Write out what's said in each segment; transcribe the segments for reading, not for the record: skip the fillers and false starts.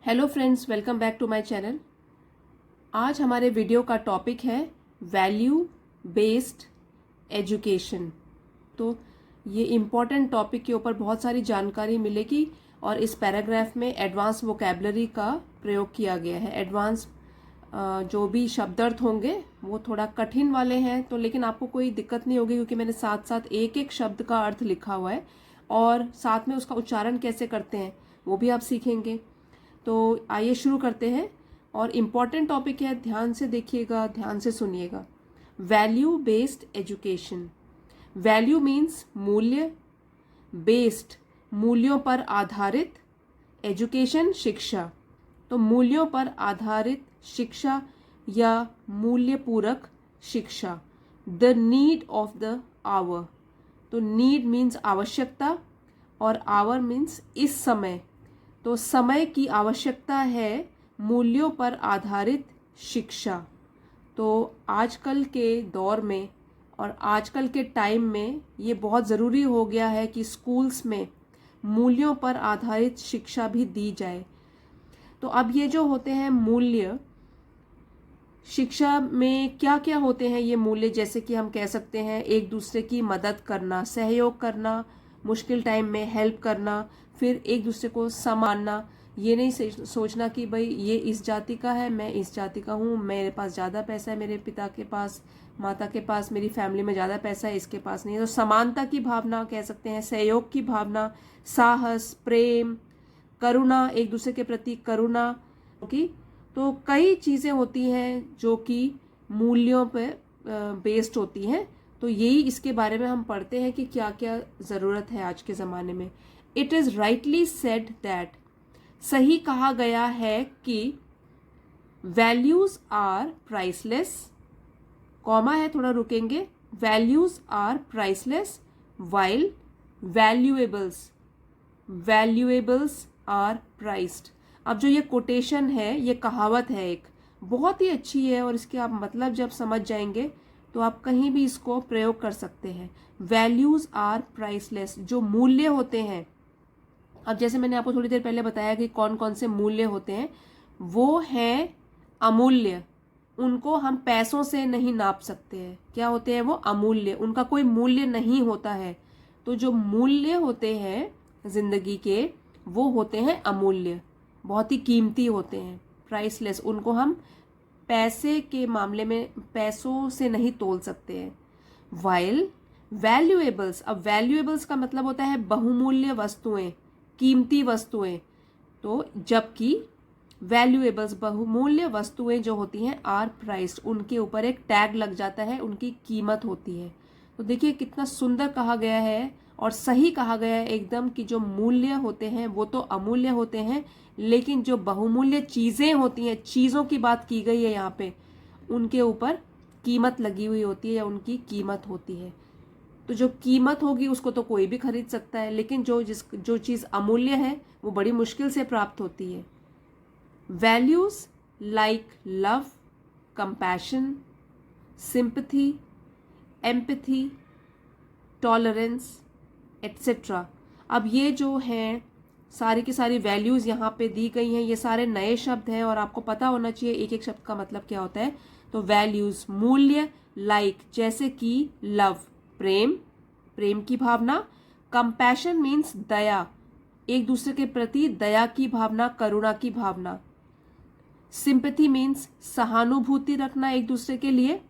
Hello friends, welcome back to my channel. आज हमारे video का टॉपिक है वैल्यू बेस्ड एजुकेशन। तो ये इम्पॉर्टेंट टॉपिक के ऊपर बहुत सारी जानकारी मिलेगी और इस पैराग्राफ में एडवांस वोकैबुलरी का प्रयोग किया गया है। एडवांस जो भी शब्दार्थ होंगे वो थोड़ा कठिन वाले हैं, तो लेकिन आपको कोई दिक्कत नहीं होगी क्योंकि मैंने साथ साथ एक एक शब्द का अर्थ लिखा हुआ है और साथ में उसका उच्चारण कैसे करते हैं वो भी आप सीखेंगे। तो आइए शुरू करते हैं। और इम्पॉर्टेंट टॉपिक है, ध्यान से देखिएगा, ध्यान से सुनिएगा। Value based education. Value means मूल्य, बेस्ड मूल्यों पर आधारित, एजुकेशन शिक्षा। तो मूल्यों पर आधारित शिक्षा या मूल्य पूरक शिक्षा। The need of the hour. तो नीड मीन्स आवश्यकता और आवर मीन्स इस समय। तो समय की आवश्यकता है मूल्यों पर आधारित शिक्षा। तो आजकल के दौर में और आजकल के टाइम में ये बहुत ज़रूरी हो गया है कि स्कूल्स में मूल्यों पर आधारित शिक्षा भी दी जाए। तो अब ये जो होते हैं मूल्य, शिक्षा में क्या क्या होते हैं ये मूल्य, जैसे कि हम कह सकते हैं एक दूसरे की मदद करना, सहयोग करना, मुश्किल टाइम में हेल्प करना, फिर एक दूसरे को सम्मानना। ये नहीं सोचना कि भाई ये इस जाति का है, मैं इस जाति का हूँ, मेरे पास ज़्यादा पैसा है, मेरे पिता के पास, माता के पास, मेरी फैमिली में ज़्यादा पैसा है, इसके पास नहीं है। तो समानता की भावना कह सकते हैं, सहयोग की भावना, साहस, प्रेम, करुणा, एक दूसरे के प्रति करुणा की। तो कई चीज़ें होती हैं जो कि मूल्यों पे बेस्ड होती हैं। तो यही इसके बारे में हम पढ़ते हैं कि क्या क्या ज़रूरत है आज के ज़माने में। It is rightly said that, सही कहा गया है कि वैल्यूज़ आर प्राइसलेस, कॉमा है, थोड़ा रुकेंगे, values are priceless while valuables are priced. अब जो ये कोटेशन है, ये कहावत है, एक बहुत ही अच्छी है और इसके आप मतलब जब समझ जाएंगे तो आप कहीं भी इसको प्रयोग कर सकते हैं। वैल्यूज़ आर प्राइसलेस, जो मूल्य होते हैं। अब जैसे मैंने आपको थोड़ी देर पहले बताया कि कौन कौन से मूल्य होते हैं, वो हैं अमूल्य। उनको हम पैसों से नहीं नाप सकते हैं। क्या होते हैं वो? अमूल्य। उनका कोई मूल्य नहीं होता है। तो जो मूल्य होते हैं जिंदगी के, वो होते हैं अमूल्य, बहुत ही कीमती होते हैं, प्राइसलेस। उनको हम पैसे के मामले में पैसों से नहीं तोल सकते हैं। वाइल वैल्यूएबल्स, अब वैल्यूएबल्स का मतलब होता है बहुमूल्य वस्तुएं, कीमती वस्तुएं। तो जबकि वैल्यूएबल्स, बहुमूल्य वस्तुएं जो होती हैं, आर प्राइस्ड, उनके ऊपर एक टैग लग जाता है, उनकी कीमत होती है। तो देखिए कितना सुंदर कहा गया है और सही कहा गया है एकदम, कि जो मूल्य होते हैं वो तो अमूल्य होते हैं, लेकिन जो बहुमूल्य चीज़ें होती हैं, चीज़ों की बात की गई है यहाँ पे, उनके ऊपर कीमत लगी हुई होती है या उनकी कीमत होती है। तो जो कीमत होगी उसको तो कोई भी खरीद सकता है, लेकिन जो चीज़ अमूल्य है वो बड़ी मुश्किल से प्राप्त होती है। Values like love, compassion, sympathy, empathy, tolerance, etcetera. अब ये जो हैं सारी की सारी वैल्यूज़ यहाँ पे दी गई हैं, ये सारे नए शब्द हैं और आपको पता होना चाहिए एक एक शब्द का मतलब क्या होता है। तो वैल्यूज़ मूल्य, लाइक जैसे कि लव प्रेम, प्रेम की भावना, कंपैशन मीन्स दया, एक दूसरे के प्रति दया की भावना, करुणा की भावना, सिंपैथी मीन्स सहानुभूति रखना एक दूसरे के लिए,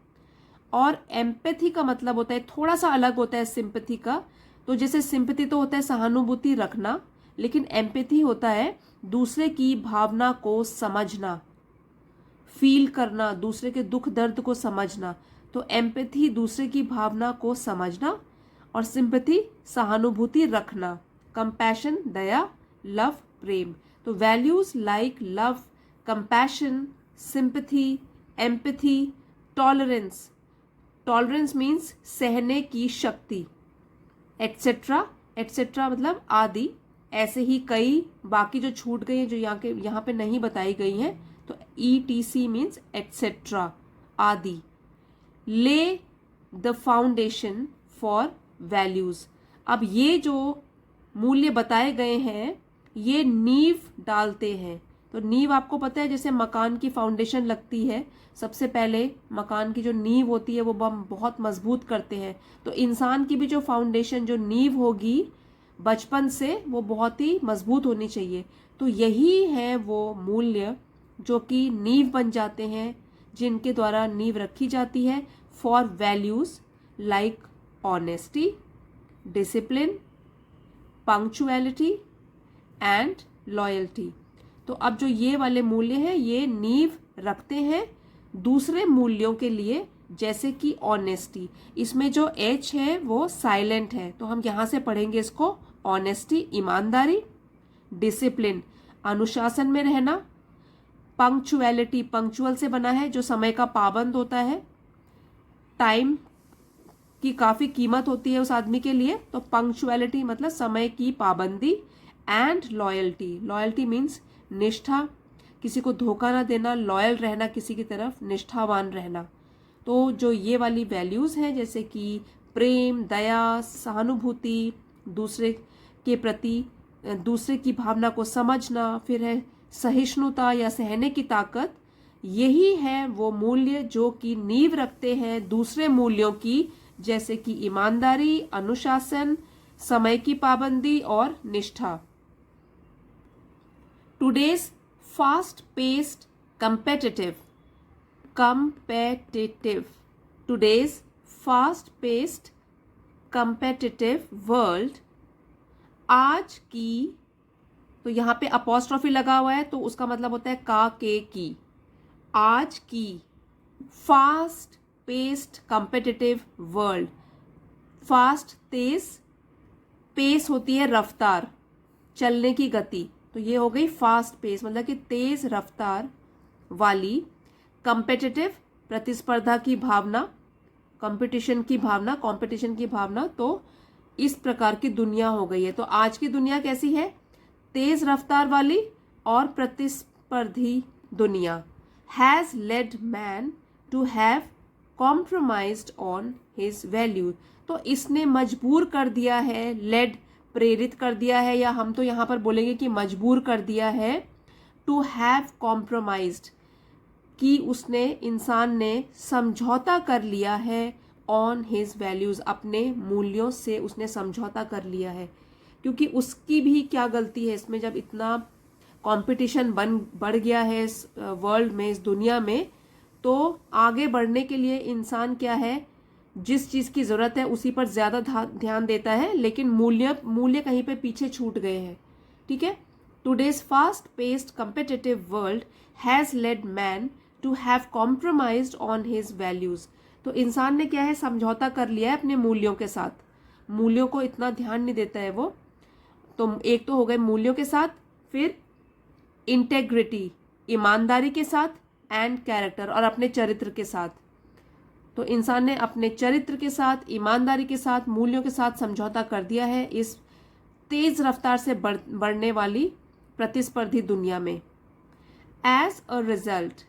और एम्पैथी का मतलब होता है, थोड़ा सा अलग होता है सिंपैथी का। तो जैसे सिंपैथी तो होता है सहानुभूति रखना, लेकिन एम्पैथी होता है दूसरे की भावना को समझना, फील करना, दूसरे के दुख दर्द को समझना। तो एम्पैथी दूसरे की भावना को समझना और सिंपैथी सहानुभूति रखना, कंपैशन दया, लव प्रेम। तो values like love, compassion, sympathy, empathy, tolerance, tolerance means सहने की शक्ति, एटसेट्रा, एटसेट्रा मतलब आदि। ऐसे ही कई बाकी जो छूट गई हैं, जो यहाँ पे नहीं बताई गई हैं, तो ETC मीन्स एटसेट्रा, आदि। ले द फाउंडेशन फॉर वैल्यूज। अब ये जो मूल्य बताए गए हैं ये नींव डालते हैं। तो नींव आपको पता है जैसे मकान की फाउंडेशन लगती है, सबसे पहले मकान की जो नींव होती है वो हम बहुत मजबूत करते हैं। तो इंसान की भी जो फाउंडेशन, जो नींव होगी बचपन से, वो बहुत ही मजबूत होनी चाहिए। तो यही है वो मूल्य जो कि नींव बन जाते हैं, जिनके द्वारा नींव रखी जाती है for values like honesty, discipline, punctuality and loyalty. तो अब जो ये वाले मूल्य हैं ये नींव रखते हैं दूसरे मूल्यों के लिए, जैसे कि ऑनेस्टी। इसमें जो एच है वो साइलेंट है, तो हम यहाँ से पढ़ेंगे इसको ऑनेस्टी, ईमानदारी। डिसिप्लिन, अनुशासन में रहना। पंक्चुअलिटी, पंक्चुअल से बना है, जो समय का पाबंद होता है। टाइम की काफ़ी कीमत होती है उस आदमी के लिए, तो पंक्चुअलिटी मतलब समय की पाबंदी। एंड लॉयल्टी, लॉयल्टी मीन्स निष्ठा, किसी को धोखा ना देना, लॉयल रहना किसी की तरफ, निष्ठावान रहना। तो जो ये वाली वैल्यूज़ हैं जैसे कि प्रेम, दया, सहानुभूति, दूसरे के प्रति दूसरे की भावना को समझना, फिर है सहिष्णुता या सहने की ताकत, यही है वो मूल्य जो कि नींव रखते हैं दूसरे मूल्यों की, जैसे कि ईमानदारी, अनुशासन, समय की पाबंदी और निष्ठा। Today's fast paced competitive today's fast paced competitive world, आज की, तो यहाँ पे अपॉस्ट्रोफी लगा हुआ है तो उसका मतलब होता है का के की, आज की fast paced competitive world. Fast, तेज, पेस होती है रफ्तार, चलने की गति, तो ये हो गई फास्ट पेस, मतलब कि तेज रफ्तार वाली। कंपेटिटिव, प्रतिस्पर्धा की भावना, कंपटीशन की भावना, तो इस प्रकार की दुनिया हो गई है। तो आज की दुनिया कैसी है? तेज रफ्तार वाली और प्रतिस्पर्धी दुनिया। Has led man to have compromised on his value, तो इसने मजबूर कर दिया है, लेड प्रेरित कर दिया है, या हम तो यहाँ पर बोलेंगे कि मजबूर कर दिया है, टू हैव कॉम्प्रोमाइज्ड, कि उसने, इंसान ने समझौता कर लिया है, ऑन हिज वैल्यूज़, अपने मूल्यों से उसने समझौता कर लिया है। क्योंकि उसकी भी क्या गलती है इसमें, जब इतना कंपटीशन बढ़ गया है इस वर्ल्ड में, इस दुनिया में, तो आगे बढ़ने के लिए इंसान क्या है, जिस चीज़ की ज़रूरत है उसी पर ज़्यादा ध्यान देता है, लेकिन मूल्य कहीं पे पीछे छूट गए हैं। ठीक है। Today's fast paced competitive world has led man to have compromised on his values, तो इंसान ने क्या है, समझौता कर लिया है अपने मूल्यों के साथ, मूल्यों को इतना ध्यान नहीं देता है वो। तो एक तो हो गए मूल्यों के साथ, फिर इंटेग्रिटी, ईमानदारी के साथ, एंड कैरेक्टर, और अपने चरित्र के साथ। तो इंसान ने अपने चरित्र के साथ, ईमानदारी के साथ, मूल्यों के साथ समझौता कर दिया है इस तेज रफ्तार से बढ़ने वाली प्रतिस्पर्धी दुनिया में। एज अ रिजल्ट,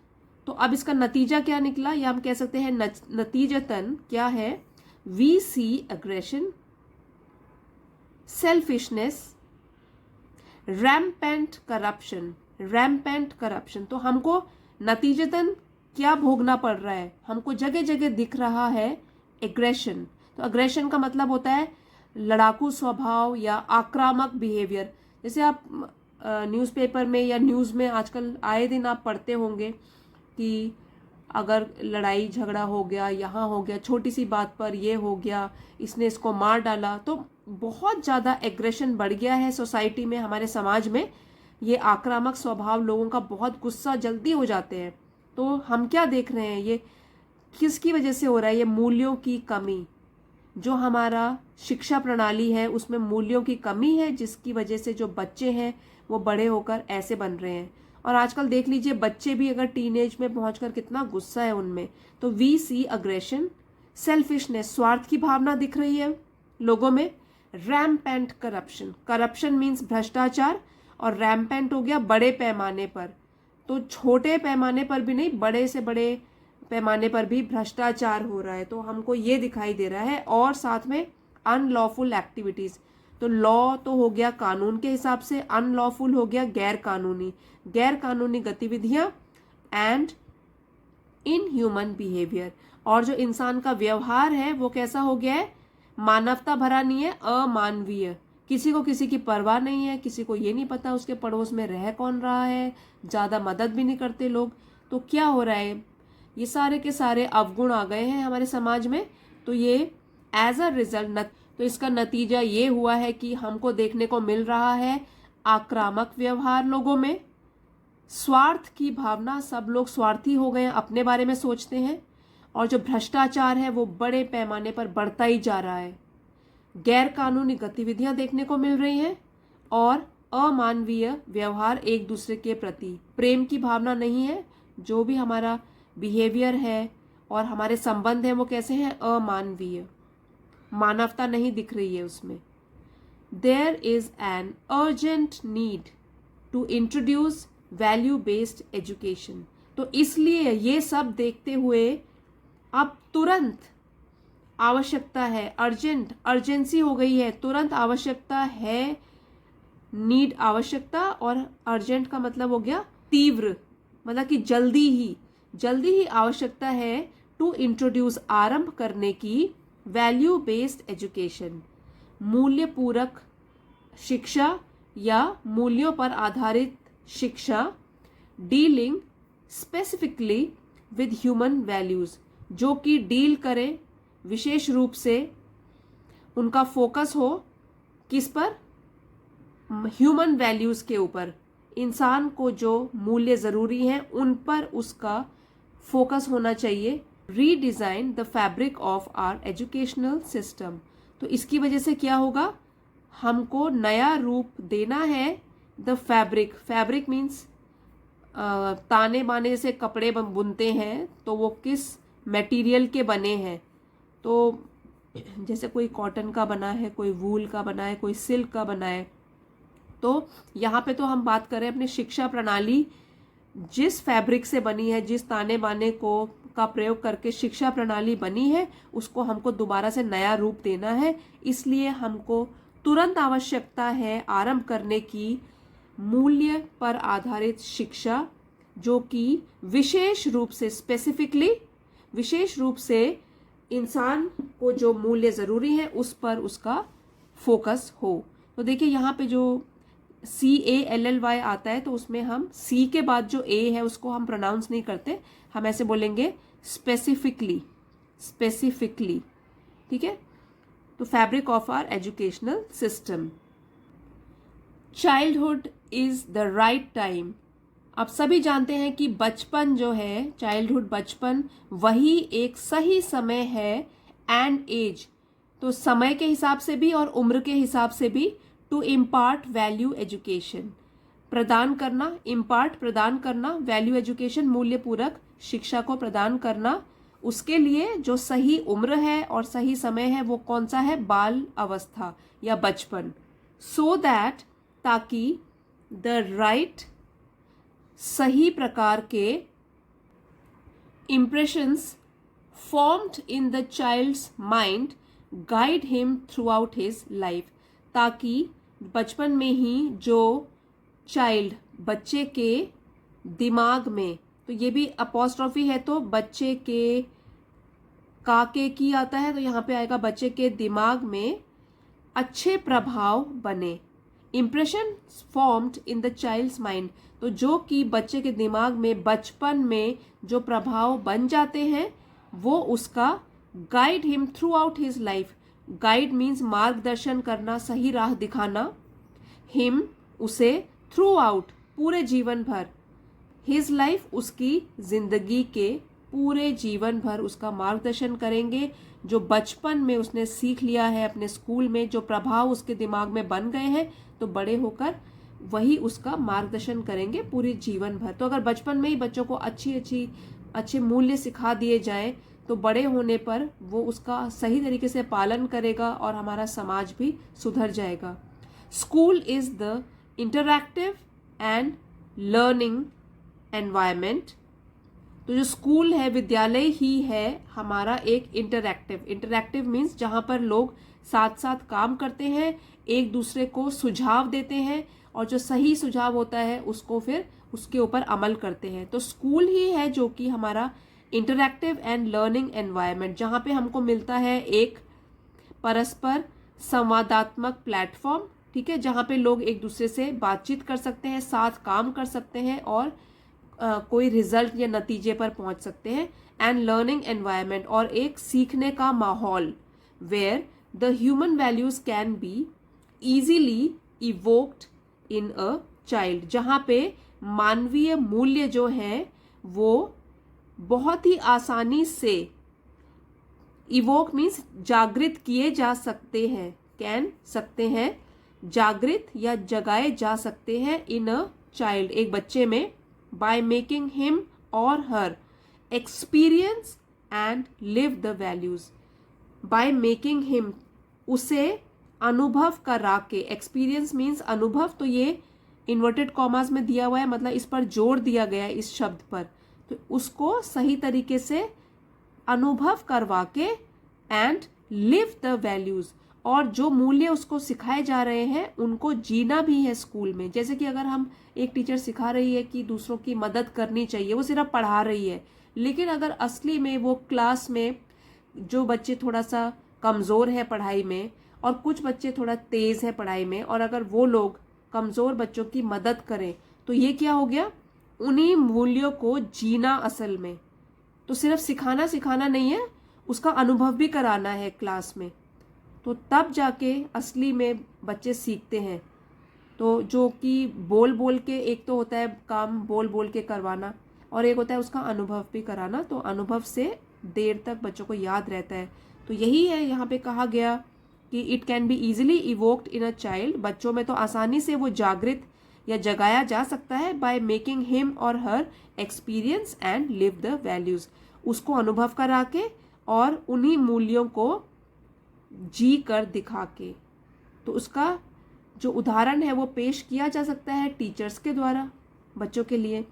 तो अब इसका नतीजा क्या निकला, या हम कह सकते हैं नतीजतन क्या है, we see aggression, selfishness, rampant corruption. तो हमको नतीजतन क्या भोगना पड़ रहा है, हमको जगह जगह दिख रहा है एग्रेशन। तो एग्रेशन का मतलब होता है लड़ाकू स्वभाव या आक्रामक बिहेवियर। जैसे आप न्यूज़पेपर में या न्यूज़ में आजकल आए दिन आप पढ़ते होंगे कि अगर लड़ाई झगड़ा हो गया, यहाँ हो गया, छोटी सी बात पर ये हो गया, इसने इसको मार डाला, तो बहुत ज़्यादा एग्रेशन बढ़ गया है सोसाइटी में, हमारे समाज में। ये आक्रामक स्वभाव, लोगों का बहुत गुस्सा जल्दी हो जाते हैं। तो हम क्या देख रहे हैं, ये किसकी वजह से हो रहा है, ये मूल्यों की कमी, जो हमारा शिक्षा प्रणाली है उसमें मूल्यों की कमी है, जिसकी वजह से जो बच्चे हैं वो बड़े होकर ऐसे बन रहे हैं। और आजकल देख लीजिए बच्चे भी अगर टीनेज में पहुंचकर कितना गुस्सा है उनमें। तो वी सी अग्रेशन, सेल्फिशनेस, स्वार्थ की भावना दिख रही है लोगों में। रैम्पेंट करप्शन मीन्स भ्रष्टाचार, और रैम्पेंट हो गया बड़े पैमाने पर, तो छोटे पैमाने पर भी नहीं, बड़े से बड़े पैमाने पर भी भ्रष्टाचार हो रहा है। तो हमको ये दिखाई दे रहा है। और साथ में अनलॉफुल एक्टिविटीज़, तो लॉ तो हो गया कानून के हिसाब से, अनलॉफुल हो गया गैर कानूनी गतिविधियां, एंड इनह्यूमन बिहेवियर, और जो इंसान का व्यवहार है वो कैसा हो गया है, मानवता भरा नहीं है, अमानवीय। किसी को किसी की परवाह नहीं है, किसी को ये नहीं पता उसके पड़ोस में रह कौन रहा है, ज़्यादा मदद भी नहीं करते लोग। तो क्या हो रहा है, ये सारे के सारे अवगुण आ गए हैं हमारे समाज में। तो ये एज अ रिजल्ट, तो इसका नतीजा ये हुआ है कि हमको देखने को मिल रहा है आक्रामक व्यवहार लोगों में, स्वार्थ की भावना, सब लोग स्वार्थी हो गए हैं, अपने बारे में सोचते हैं, और जो भ्रष्टाचार है वो बड़े पैमाने पर बढ़ता ही जा रहा है। गैर कानूनी गतिविधियां देखने को मिल रही हैं और अमानवीय व्यवहार, एक दूसरे के प्रति प्रेम की भावना नहीं है। जो भी हमारा बिहेवियर है और हमारे संबंध हैं वो कैसे हैं, अमानवीय, मानवता नहीं दिख रही है उसमें। There is an urgent need to introduce value based education. तो इसलिए ये सब देखते हुए अब तुरंत आवश्यकता है, अर्जेंसी हो गई है, तुरंत आवश्यकता है, नीड आवश्यकता, और अर्जेंट का मतलब हो गया तीव्र, मतलब कि जल्दी ही आवश्यकता है टू इंट्रोड्यूस, आरंभ करने की, वैल्यू बेस्ड एजुकेशन, मूल्य पूरक शिक्षा या मूल्यों पर आधारित शिक्षा, dealing specifically with human values, जो कि डील करें, विशेष रूप से उनका फोकस हो किस पर, ह्यूमन वैल्यूज के ऊपर, इंसान को जो मूल्य जरूरी हैं उन पर उसका फोकस होना चाहिए। Redesign the fabric of our educational system, तो इसकी वजह से क्या होगा, हमको नया रूप देना है। द फैब्रिक मीन्स ताने बाने से कपड़े बुनते हैं तो वो किस मटेरियल के बने हैं, तो जैसे कोई कॉटन का बना है, कोई वूल का बना है, कोई सिल्क का बना है। तो यहाँ पे तो हम बात करें अपनी शिक्षा प्रणाली जिस फैब्रिक से बनी है, जिस ताने बाने को का प्रयोग करके शिक्षा प्रणाली बनी है, उसको हमको दोबारा से नया रूप देना है। इसलिए हमको तुरंत आवश्यकता है आरंभ करने की मूल्य पर आधारित शिक्षा, जो कि विशेष रूप से इंसान को जो मूल्य ज़रूरी है उस पर उसका फोकस हो। तो देखिए यहाँ पे जो CALLY आता है, तो उसमें हम C के बाद जो A है उसको हम प्रोनाउंस नहीं करते, हम ऐसे बोलेंगे स्पेसिफिकली, ठीक है। तो fabric of our educational system, childhood is the right time. अब सभी जानते हैं कि बचपन जो है, चाइल्डहुड, बचपन, वही एक सही समय है, एंड एज, तो समय के हिसाब से भी और उम्र के हिसाब से भी, टू इम्पार्ट वैल्यू एजुकेशन, प्रदान करना, वैल्यू एजुकेशन, मूल्य पूरक शिक्षा को प्रदान करना। उसके लिए जो सही उम्र है और सही समय है वो कौन सा है, बाल अवस्था या बचपन। सो दैट, ताकि द राइट, सही प्रकार के impressions formed in the child's mind guide him throughout his life, ताकि बचपन में ही जो चाइल्ड, बच्चे के दिमाग में, तो ये भी अपॉस्ट्रोफी है, तो बच्चे के काके की आता है, तो यहाँ पे आएगा बच्चे के दिमाग में अच्छे प्रभाव बने। Impression formed in the child's mind, तो जो कि बच्चे के दिमाग में बचपन में जो प्रभाव बन जाते हैं वो उसका guide him throughout his life, guide means मार्गदर्शन करना, सही राह दिखाना, हिम उसे, थ्रू आउट पूरे जीवन भर, हिज लाइफ उसकी जिंदगी के पूरे जीवन भर उसका मार्गदर्शन करेंगे। जो बचपन में उसने सीख लिया है अपने स्कूल में, जो प्रभाव उसके दिमाग में बन गए हैं, तो बड़े होकर वही उसका मार्गदर्शन करेंगे पूरे जीवन भर। तो अगर बचपन में ही बच्चों को अच्छे मूल्य सिखा दिए जाएं तो बड़े होने पर वो उसका सही तरीके से पालन करेगा और हमारा समाज भी सुधर जाएगा। School is the interactive and learning environment तो जो स्कूल है, विद्यालय ही है हमारा एक इंटरैक्टिव मीन्स जहाँ पर लोग साथ साथ काम करते हैं, एक दूसरे को सुझाव देते हैं और जो सही सुझाव होता है उसको फिर उसके ऊपर अमल करते हैं। तो स्कूल ही है जो कि हमारा इंटरैक्टिव एंड लर्निंग एनवायरनमेंट, जहाँ पे हमको मिलता है एक परस्पर संवादात्मक प्लेटफॉर्म, ठीक है, जहाँ पे लोग एक दूसरे से बातचीत कर सकते हैं, साथ काम कर सकते हैं और कोई रिजल्ट या नतीजे पर पहुंच सकते हैं। एंड लर्निंग एनवायरनमेंट, और एक सीखने का माहौल, where the human values can be easily evoked in a child, जहाँ पे मानवीय मूल्य जो हैं वो बहुत ही आसानी से, इवोक मीन्स जागृत किए जा सकते हैं, कैन सकते हैं, जागृत या जगाए जा सकते हैं इन अ चाइल्ड, एक बच्चे में, बाय मेकिंग हिम और हर experience and live the values. By making him, उसे अनुभव करा के, एक्सपीरियंस मीन्स अनुभव, तो ये इन्वर्टेड कॉमास में दिया हुआ है, मतलब इस पर जोर दिया गया है इस शब्द पर, तो उसको सही तरीके से अनुभव करवा के एंड लिव द वैल्यूज, और जो मूल्य उसको सिखाए जा रहे हैं उनको जीना भी है स्कूल में। जैसे कि अगर हम, एक टीचर सिखा रही है कि दूसरों की मदद करनी चाहिए, वो सिर्फ पढ़ा रही है, लेकिन अगर असली में वो क्लास में जो बच्चे थोड़ा सा कमज़ोर है पढ़ाई में और कुछ बच्चे थोड़ा तेज़ है पढ़ाई में, और अगर वो लोग कमज़ोर बच्चों की मदद करें तो ये क्या हो गया, उन्हीं मूल्यों को जीना असल में। तो सिर्फ सिखाना नहीं है, उसका अनुभव भी कराना है क्लास में, तो तब जाके असली में बच्चे सीखते हैं। तो जो कि बोल के, एक तो होता है काम बोल के करवाना और एक होता है उसका अनुभव भी कराना, तो अनुभव से देर तक बच्चों को याद रहता है। तो यही है यहाँ पे कहा गया कि it can be easily evoked in a child, बच्चों में तो आसानी से वो जागृत या जगाया जा सकता है, बाय मेकिंग हिम और हर experience and live the values, उसको अनुभव करा के और उन्हीं मूल्यों को जी कर दिखा के। तो उसका जो उदाहरण है वो पेश किया जा सकता है टीचर्स के द्वारा बच्चों के लिए,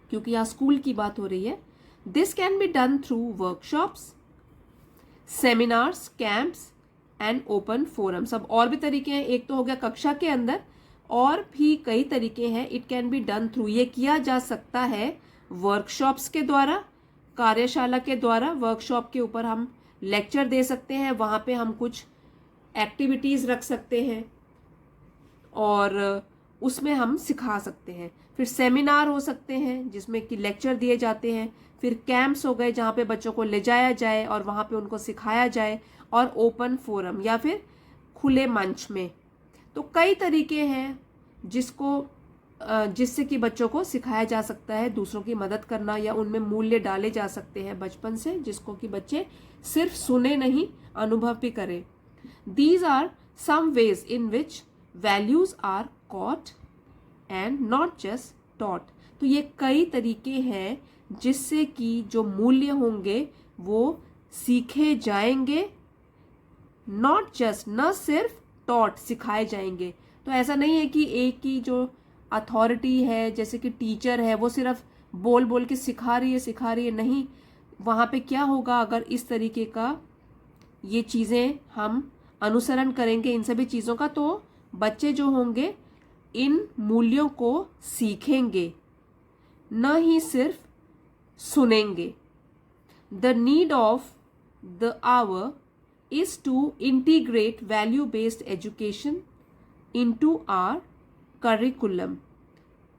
क्योंकि यहाँ स्कूल की बात हो रही है। This can be done through workshops, seminars, camps and open forums. अब और भी तरीके हैं, एक तो हो गया कक्षा के अंदर, और भी कई तरीके हैं। It can be done through, ये किया जा सकता है वर्कशॉप्स के द्वारा, कार्यशाला के द्वारा। वर्कशॉप के ऊपर हम लेक्चर दे सकते हैं, वहाँ पे हम कुछ एक्टिविटीज़ रख सकते हैं और उसमें हम सिखा सकते हैं। फिर सेमिनार हो सकते हैं जिसमें कि लेक्चर दिए जाते हैं। फिर कैंप्स हो गए जहाँ पे बच्चों को ले जाया जाए और वहाँ पे उनको सिखाया जाए, और ओपन फोरम या फिर खुले मंच में। तो कई तरीके हैं जिससे कि बच्चों को सिखाया जा सकता है दूसरों की मदद करना, या उनमें मूल्य डाले जा सकते हैं बचपन से, जिसको कि बच्चे सिर्फ सुने नहीं, अनुभव भी करें। These are some ways in which values are caught and not just taught. तो ये कई तरीके हैं जिससे कि जो मूल्य होंगे वो सीखे जाएंगे, नॉट जस्ट, न सिर्फ टॉट, सिखाए जाएंगे। तो ऐसा नहीं है कि एक ही जो अथॉरिटी है जैसे कि टीचर है वो सिर्फ बोल के सिखा रही है, नहीं। वहाँ पे क्या होगा, अगर इस तरीके का ये चीज़ें हम अनुसरण करेंगे इन सभी चीज़ों का, तो बच्चे जो होंगे इन मूल्यों को सीखेंगे, न ही सिर्फ सुनेंगे। The need of the hour is to integrate value-based education into our curriculum।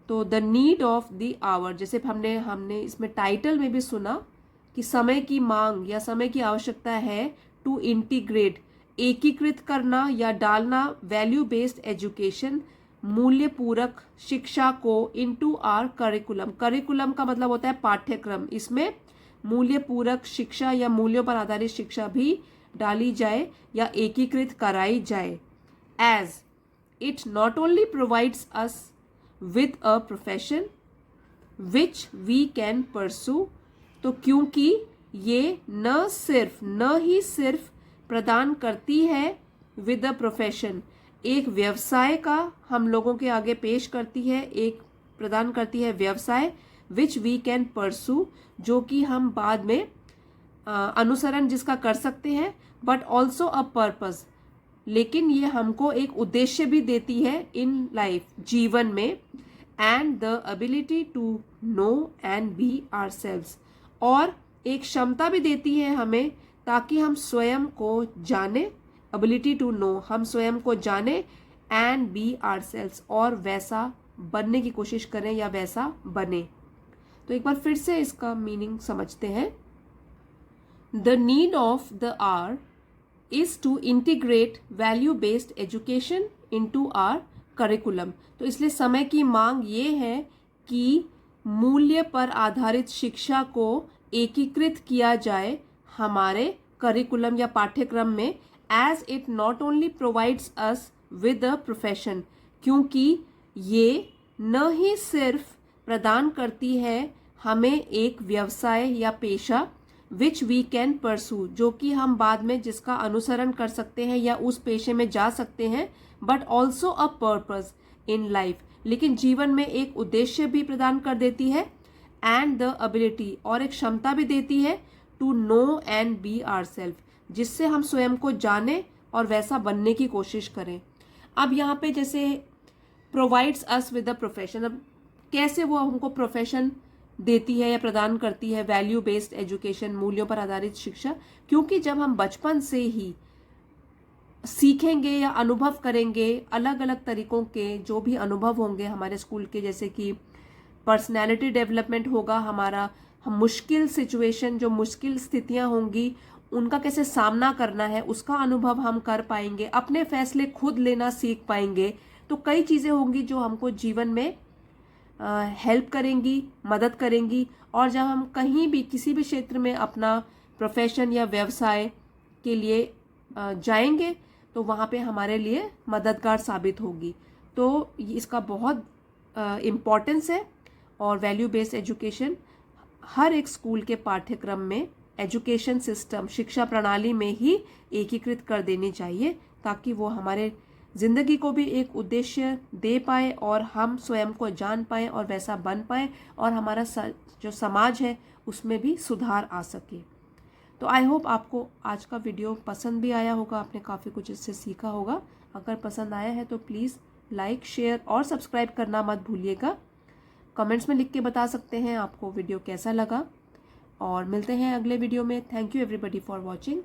तो the need of the hour, जैसे हमने इसमें टाइटल में भी सुना कि समय की मांग या समय की आवश्यकता है, to integrate, एकीकृत करना या डालना, वैल्यू बेस्ड एजुकेशन, मूल्य पूरक शिक्षा को, into our curriculum। करिकुलम का मतलब होता है पाठ्यक्रम, इसमें मूल्य पूरक शिक्षा या मूल्यों पर आधारित शिक्षा भी डाली जाए या एकीकृत कराई जाए। As it not only provides us with a profession which we can pursue. तो क्योंकि ये न ही सिर्फ प्रदान करती है विद अ प्रोफेशन, एक व्यवसाय का हम लोगों के आगे पेश करती है, एक प्रदान करती है व्यवसाय, विच वी कैन परसू, जो कि हम बाद में अनुसरण जिसका कर सकते हैं, बट ऑल्सो अ पर्पस, लेकिन ये हमको एक उद्देश्य भी देती है इन लाइफ, जीवन में, and the ability to know and be ourselves, और एक क्षमता भी देती है हमें ताकि हम स्वयं को जाने, एबिलिटी टू नो, हम स्वयं को जाने, एंड बी आवरसेल्व्स, और वैसा बनने की कोशिश करें या वैसा बने। तो एक बार फिर से इसका मीनिंग समझते हैं। The need of the hour is to integrate value based education into our curriculum. तो इसलिए समय की मांग ये है कि मूल्य पर आधारित शिक्षा को एकीकृत किया जाए हमारे करिकुलम या पाठ्यक्रम में, as it not only provides us with a profession, क्योंकि ये न ही सिर्फ प्रदान करती है हमें एक व्यवसाय या पेशा, विच वी कैन परसू, जो कि हम बाद में जिसका अनुसरण कर सकते हैं या उस पेशे में जा सकते हैं, but also a purpose in life, लेकिन जीवन में एक उद्देश्य भी प्रदान कर देती है, एंड द एबिलिटी, और एक क्षमता भी देती है, to know and be ourself, जिससे हम स्वयं को जाने और वैसा बनने की कोशिश करें। अब यहाँ पे जैसे provides us with a profession, अब कैसे वो हमको प्रोफेशन देती है या प्रदान करती है, वैल्यू बेस्ड एजुकेशन, मूल्यों पर आधारित शिक्षा, क्योंकि जब हम बचपन से ही सीखेंगे या अनुभव करेंगे, अलग अलग तरीकों के जो भी अनुभव होंगे हमारे स्कूल के, जैसे कि पर्सनैलिटी डेवलपमेंट होगा हमारा, हम मुश्किल सिचुएशन, जो मुश्किल स्थितियां होंगी उनका कैसे सामना करना है उसका अनुभव हम कर पाएंगे, अपने फैसले खुद लेना सीख पाएंगे। तो कई चीज़ें होंगी जो हमको जीवन में हेल्प करेंगी, मदद करेंगी, और जब हम कहीं भी किसी भी क्षेत्र में अपना प्रोफेशन या व्यवसाय के लिए जाएंगे तो वहाँ पे हमारे लिए मददगार साबित होगी। तो इसका बहुत इम्पोर्टेंस है, और वैल्यू बेस्ड एजुकेशन हर एक स्कूल के पाठ्यक्रम में, एजुकेशन सिस्टम, शिक्षा प्रणाली में ही एकीकृत कर देनी चाहिए, ताकि वो हमारे ज़िंदगी को भी एक उद्देश्य दे पाए और हम स्वयं को जान पाए और वैसा बन पाए, और हमारा जो समाज है उसमें भी सुधार आ सके। तो आई होप आपको आज का वीडियो पसंद भी आया होगा, आपने काफ़ी कुछ इससे सीखा होगा। अगर पसंद आया है तो प्लीज़ लाइक, शेयर और सब्सक्राइब करना मत भूलिएगा। कमेंट्स में लिख के बता सकते हैं आपको वीडियो कैसा लगा, और मिलते हैं अगले वीडियो में। Thank you everybody for watching.